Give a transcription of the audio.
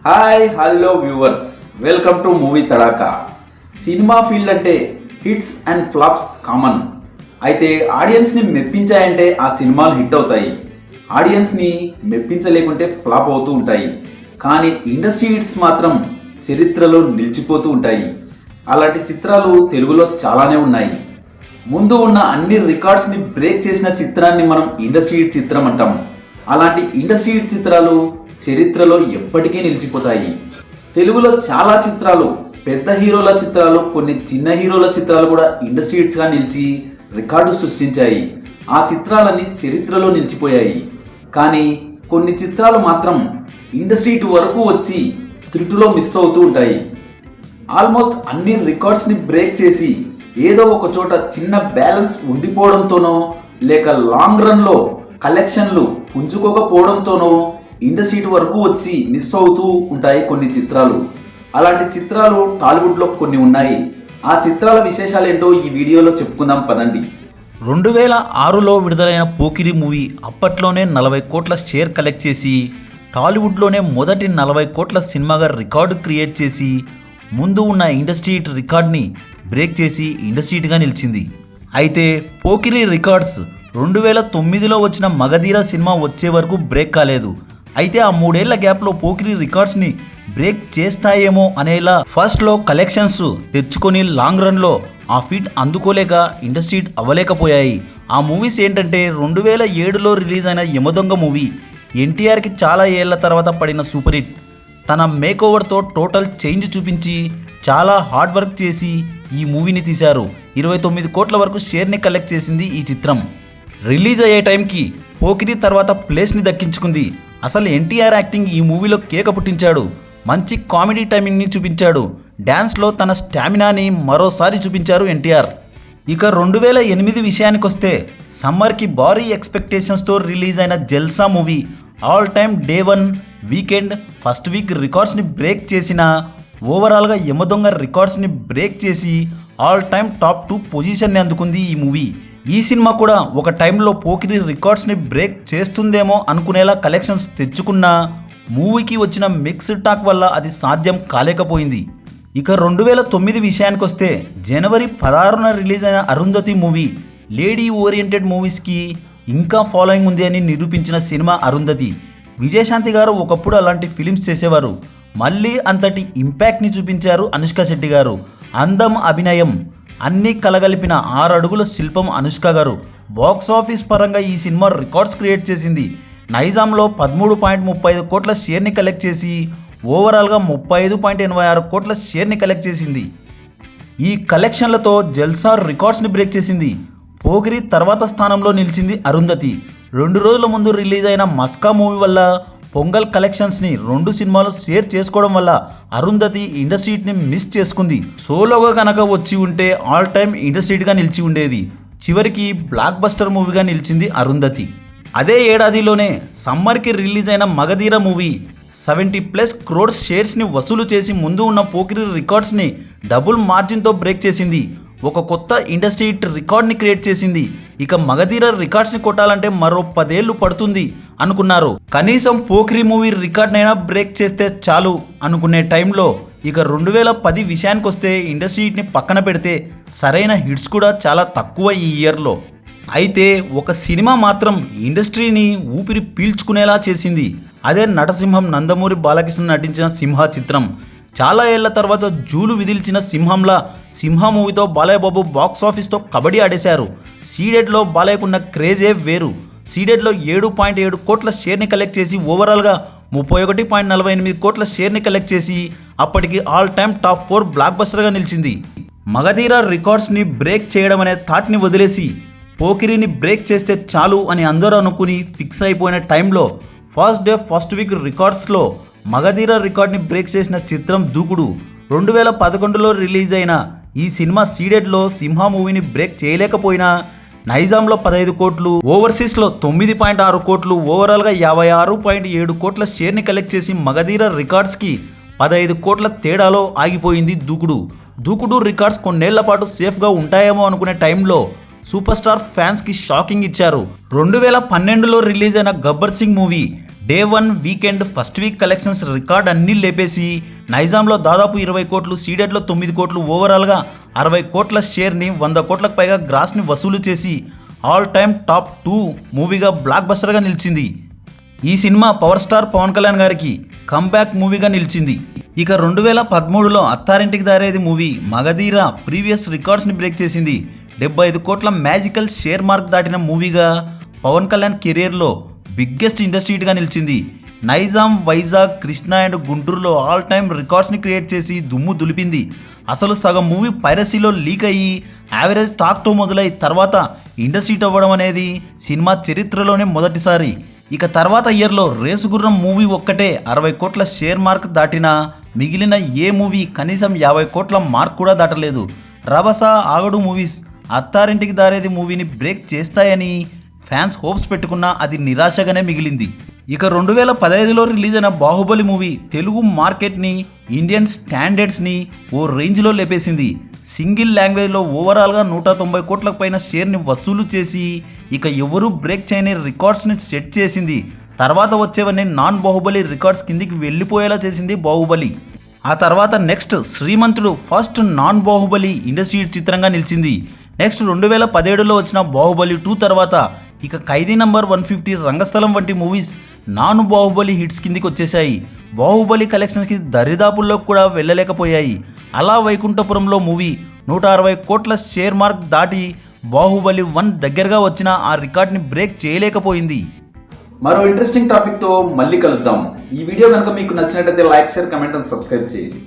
Hi hello viewers, welcome to movie Tadaka. Cinema field అంటే hits and flops common. అయితే ఆడియన్స్ని మెప్పించాయంటే ఆ సినిమాలు హిట్ అవుతాయి, ఆడియన్స్ని మెప్పించలేకుంటే ఫ్లాప్ అవుతూ ఉంటాయి. కానీ ఇండస్ట్రీ హిట్స్ మాత్రం చరిత్రలో నిలిచిపోతూ ఉంటాయి. అలాంటి చిత్రాలు తెలుగులో చాలానే ఉన్నాయి. ముందు ఉన్న అన్ని రికార్డ్స్ని బ్రేక్ చేసిన చిత్రాన్ని మనం ఇండస్ట్రీ హిట్ చిత్రం అంటాం. అలాంటి ఇండస్ట్రీ హిట్ చిత్రాలు చరిత్రలో ఎప్పటికీ నిలిచిపోతాయి. తెలుగులో చాలా చిత్రాలు, పెద్ద హీరోల చిత్రాలు, కొన్ని చిన్న హీరోల చిత్రాలు కూడా ఇండస్ట్రీ హిట్స్గా నిలిచి రికార్డు సృష్టించాయి. ఆ చిత్రాలన్నీ చరిత్రలో నిలిచిపోయాయి. కానీ కొన్ని చిత్రాలు మాత్రం ఇండస్ట్రీ హిట్ వరకు వచ్చి త్రుటిలో మిస్ అవుతూ ఉంటాయి. ఆల్మోస్ట్ అన్ని రికార్డ్స్ని బ్రేక్ చేసి ఏదో ఒక చోట చిన్న బ్యాలెన్స్ ఉండిపోవడంతోనో లేక లాంగ్ రన్లో కలెక్షన్లు పుంజుకోకపోవడంతోనో ఇండస్ట్రీ వరకు వచ్చి మిస్ అవుతూ ఉంటాయి కొన్ని చిత్రాలు. అలాంటి చిత్రాలు టాలీవుడ్లో కొన్ని ఉన్నాయి. ఆ చిత్రాల విశేషాలు ఏంటో ఈ వీడియోలో చెప్పుకుందాం పదండి. 2006లో విడుదలైన పోకిరి మూవీ అప్పట్లోనే 40 కోట్ల షేర్ కలెక్ట్ చేసి టాలీవుడ్లోనే మొదటి 40 కోట్ల సినిమాగా రికార్డు క్రియేట్ చేసి ముందు ఉన్న ఇండస్ట్రీ హిట్ రికార్డ్ని బ్రేక్ చేసి ఇండస్ట్రీ హిట్గా నిలిచింది. అయితే పోకిరి రికార్డ్స్ 2009లో వచ్చిన మగధీర సినిమా వచ్చే వరకు బ్రేక్ కాలేదు. అయితే ఆ 3 ఏళ్ల గ్యాప్లో పోకిరి రికార్డ్స్ని బ్రేక్ చేస్తాయేమో అనేలా ఫస్ట్లో కలెక్షన్స్ తెచ్చుకొని లాంగ్ రన్లో ఆ ఫీట్ అందుకోలేక ఇండస్ట్రీ హిట్ అవ్వలేకపోయాయి. ఆ మూవీస్ ఏంటంటే 2007లో రిలీజ్ అయిన యమదొంగ మూవీ ఎన్టీఆర్కి చాలా ఏళ్ల తర్వాత పడిన సూపర్ హిట్. తన మేక్ ఓవర్తో టోటల్ చేంజ్ చూపించి చాలా హార్డ్ వర్క్ చేసి ఈ మూవీని తీశారు. 29 కోట్ల వరకు షేర్ని కలెక్ట్ చేసింది ఈ చిత్రం. రిలీజ్ అయ్యే టైంకి పోకిరి తర్వాత ప్లేస్ని దక్కించుకుంది. అసలు ఎన్టీఆర్ యాక్టింగ్ ఈ మూవీలో కేక పుట్టించాడు. మంచి కామెడీ టైమింగ్ని చూపించాడు. డ్యాన్స్లో తన స్టామినాని మరోసారి చూపించారు ఎన్టీఆర్. ఇక 2008 విషయానికి వస్తే సమ్మర్కి భారీ ఎక్స్పెక్టేషన్స్తో రిలీజ్ అయిన Jalsa movie all time day 1 weekend first week రికార్డ్స్ని బ్రేక్ చేసిన ఓవరాల్గా యమదొంగ రికార్డ్స్ని బ్రేక్ చేసి ఆల్ టైమ్ టాప్ 2 పొజిషన్ని అందుకుంది ఈ మూవీ. ఈ సినిమా కూడా ఒక టైంలో పోకిరి రికార్డ్స్ని బ్రేక్ చేస్తుందేమో అనుకునేలా కలెక్షన్స్ తెచ్చుకున్న మూవీకి వచ్చిన మిక్స్డ్ టాక్ వల్ల అది సాధ్యం కాలేకపోయింది. ఇక 2009 విషయానికి వస్తే జనవరి 16న రిలీజ్ అయిన అరుంధతి మూవీ లేడీ ఓరియంటెడ్ మూవీస్కి ఇంకా ఫాలోయింగ్ ఉంది అని నిరూపించిన సినిమా అరుంధతి. విజయశాంతి గారు ఒకప్పుడు అలాంటి ఫిలిమ్స్ చేసేవారు. మళ్ళీ అంతటి ఇంపాక్ట్ని చూపించారు అనుష్క శెట్టి గారు. అందం, అభినయం అన్నీ కలగలిపిన 6 అడుగుల శిల్పం అనుష్క గారు. బాక్స్ ఆఫీస్ పరంగా ఈ సినిమా రికార్డ్స్ క్రియేట్ చేసింది. నైజాంలో 13.35 కోట్ల షేర్ని కలెక్ట్ చేసి ఓవరాల్గా 35.86 కోట్ల షేర్ని కలెక్ట్ చేసింది. ఈ కలెక్షన్లతో జల్సా రికార్డ్స్ని బ్రేక్ చేసింది. పోకిరి తర్వాత స్థానంలో నిలిచింది అరుంధతి. 2 రోజుల ముందు రిలీజ్ అయిన మస్కా మూవీ వల్ల పొంగల్ కలెక్షన్స్ని 2 సినిమాలు షేర్ చేసుకోవడం వల్ల అరుంధతి ఇండస్ట్రీ హిట్ని మిస్ చేసుకుంది. సోలోగా కనుక వచ్చి ఉంటే ఆల్ టైమ్ ఇండస్ట్రీ హిట్గా నిలిచి ఉండేది. చివరికి బ్లాక్ బస్టర్ మూవీగా నిలిచింది అరుంధతి. అదే ఏడాదిలోనే సమ్మర్కి రిలీజ్ అయిన మగధీర మూవీ 70+ క్రోడ్స్ షేర్స్ని వసూలు చేసి ముందు ఉన్న పోకిరి రికార్డ్స్ని డబుల్ మార్జిన్తో బ్రేక్ చేసింది. ఒక కొత్త ఇండస్ట్రీ హిట్ రికార్డ్ని క్రియేట్ చేసింది. ఇక మగధీర రికార్డ్స్ని కొట్టాలంటే మరో 10 ఏళ్ళు పడుతుంది అనుకున్నారు. కనీసం పోకిరి మూవీ రికార్డ్నైనా బ్రేక్ చేస్తే చాలు అనుకునే టైంలో ఇక 2010 విషయానికి వస్తే ఇండస్ట్రీ హిట్ని పక్కన పెడితే సరైన హిట్స్ కూడా చాలా తక్కువ ఈ ఇయర్లో. అయితే ఒక సినిమా మాత్రం ఇండస్ట్రీని ఊపిరి పీల్చుకునేలా చేసింది. అదే నటసింహం నందమూరి బాలకృష్ణ నటించిన సింహ చిత్రం. చాలా ఏళ్ల తర్వాత జూలు విదిల్చిన సింహంలా సింహ మూవీతో బాలయ్య బాబు బాక్స్ ఆఫీస్తో కబడ్డీ ఆడేశారు. సీడెడ్లో బాలయ్యకున్న క్రేజే వేరు. సీడెడ్లో 7.7 కోట్ల షేర్ని కలెక్ట్ చేసి ఓవరాల్గా 31.48 కోట్ల షేర్ని కలెక్ట్ చేసి అప్పటికి ఆల్ టైమ్ టాప్ 4 బ్లాక్ బస్టర్గా నిలిచింది. మగధీర రికార్డ్స్ని బ్రేక్ చేయడం అనే థాట్ని వదిలేసి పోకిరిని బ్రేక్ చేస్తే చాలు అని అందరూ అనుకుని ఫిక్స్ అయిపోయిన టైంలో ఫస్ట్ డే ఫస్ట్ వీక్ రికార్డ్స్లో మగధీర రికార్డ్ని బ్రేక్ చేసిన చిత్రం దూకుడు. 2011లో రిలీజ్ అయిన ఈ సినిమా సీడెడ్లో సింహ మూవీని బ్రేక్ చేయలేకపోయినా నైజాంలో 15 కోట్లు, ఓవర్సీస్లో 9.6 కోట్లు, ఓవరాల్గా 56.7 కోట్ల షేర్ని కలెక్ట్ చేసి మగధీర రికార్డ్స్కి 15 కోట్ల తేడాలో ఆగిపోయింది దూకుడు. దూకుడు రికార్డ్స్ కొన్నేళ్ల పాటు సేఫ్గా ఉంటాయేమో అనుకునే టైంలో సూపర్ స్టార్ ఫ్యాన్స్కి షాకింగ్ ఇచ్చారు. 2012లో రిలీజ్ అయిన Gabbar Singh movie day 1 weekend first week collections record అన్నీ లేపేసి నైజాంలో దాదాపు 20 కోట్లు, సీడెడ్లో 9 కోట్లు, ఓవరాల్గా 60 కోట్ల షేర్ని 100 కోట్లకు పైగా గ్రాస్ని వసూలు చేసి ఆల్ టైమ్ టాప్ 2 మూవీగా బ్లాక్ బస్టర్గా నిలిచింది. ఈ సినిమా పవర్ స్టార్ పవన్ కళ్యాణ్ గారికి కంబ్యాక్ మూవీగా నిలిచింది. ఇక 2013లో అత్తారింటికి దారేది మూవీ మగధీర ప్రీవియస్ రికార్డ్స్ని బ్రేక్ చేసింది. 75 కోట్ల మ్యాజికల్ షేర్ మార్క్ దాటిన మూవీగా పవన్ కళ్యాణ్ కెరీర్లో బిగ్గెస్ట్ ఇండస్ట్రీ హిట్గా నిలిచింది. నైజాం, వైజాగ్, కృష్ణా అండ్ గుంటూరులో ఆల్ టైమ్ రికార్డ్స్ని క్రియేట్ చేసి దుమ్ము దులిపింది. అసలు సగం మూవీ పైరసీలో లీక్ అయ్యి యావరేజ్ టాక్తో మొదలై తర్వాత ఇండస్ట్రీ హిట్ అవ్వడం అనేది సినిమా చరిత్రలోనే మొదటిసారి. ఇక తర్వాత ఇయర్లో రేసుగుర్రం మూవీ ఒక్కటే 60 కోట్ల షేర్ మార్క్ దాటినా మిగిలిన ఏ మూవీ కనీసం 50 కోట్ల మార్క్ కూడా దాటలేదు. రభస, ఆగడు మూవీస్ అత్తారింటికి దారేది మూవీని బ్రేక్ చేస్తాయని ఫ్యాన్స్ హోప్స్ పెట్టుకున్నా అది నిరాశగానే మిగిలింది. ఇక 2015లో రిలీజ్ అయిన బాహుబలి మూవీ తెలుగు మార్కెట్ని, ఇండియన్ స్టాండర్డ్స్ని ఓ రేంజ్లో లేపేసింది. సింగిల్ లాంగ్వేజ్లో ఓవరాల్గా 190 కోట్లకు పైన షేర్ని వసూలు చేసి ఇక ఎవరూ బ్రేక్ చేయని రికార్డ్స్ని సెట్ చేసింది. తర్వాత వచ్చేవన్నీ నాన్ బాహుబలి రికార్డ్స్ కిందికి వెళ్ళిపోయేలా చేసింది బాహుబలి. ఆ తర్వాత నెక్స్ట్ శ్రీమంతుడు ఫస్ట్ నాన్ బాహుబలి ఇండస్ట్రీ చిత్రంగా నిలిచింది. నెక్స్ట్ 2017లో వచ్చిన బాహుబలి 2 తర్వాత ఇక ఖైదీ నంబర్ 150, రంగస్థలం వంటి మూవీస్ నాన్ బాహుబలి హిట్స్ కిందికి వచ్చేసాయి. బాహుబలి కలెక్షన్స్కి దరిదాపుల్లో కూడా వెళ్ళలేకపోయాయి. అలా వైకుంఠపురంలో మూవీ 160 కోట్ల షేర్ మార్క్ దాటి బాహుబలి 1 దగ్గరగా వచ్చిన ఆ రికార్డ్ని బ్రేక్ చేయలేకపోయింది. మరో ఇంట్రెస్టింగ్ టాపిక్తో మళ్ళీ కలుద్దాం. ఈ వీడియో కనుక మీకు నచ్చినట్లయితే like, share, comment and subscribe చేయండి.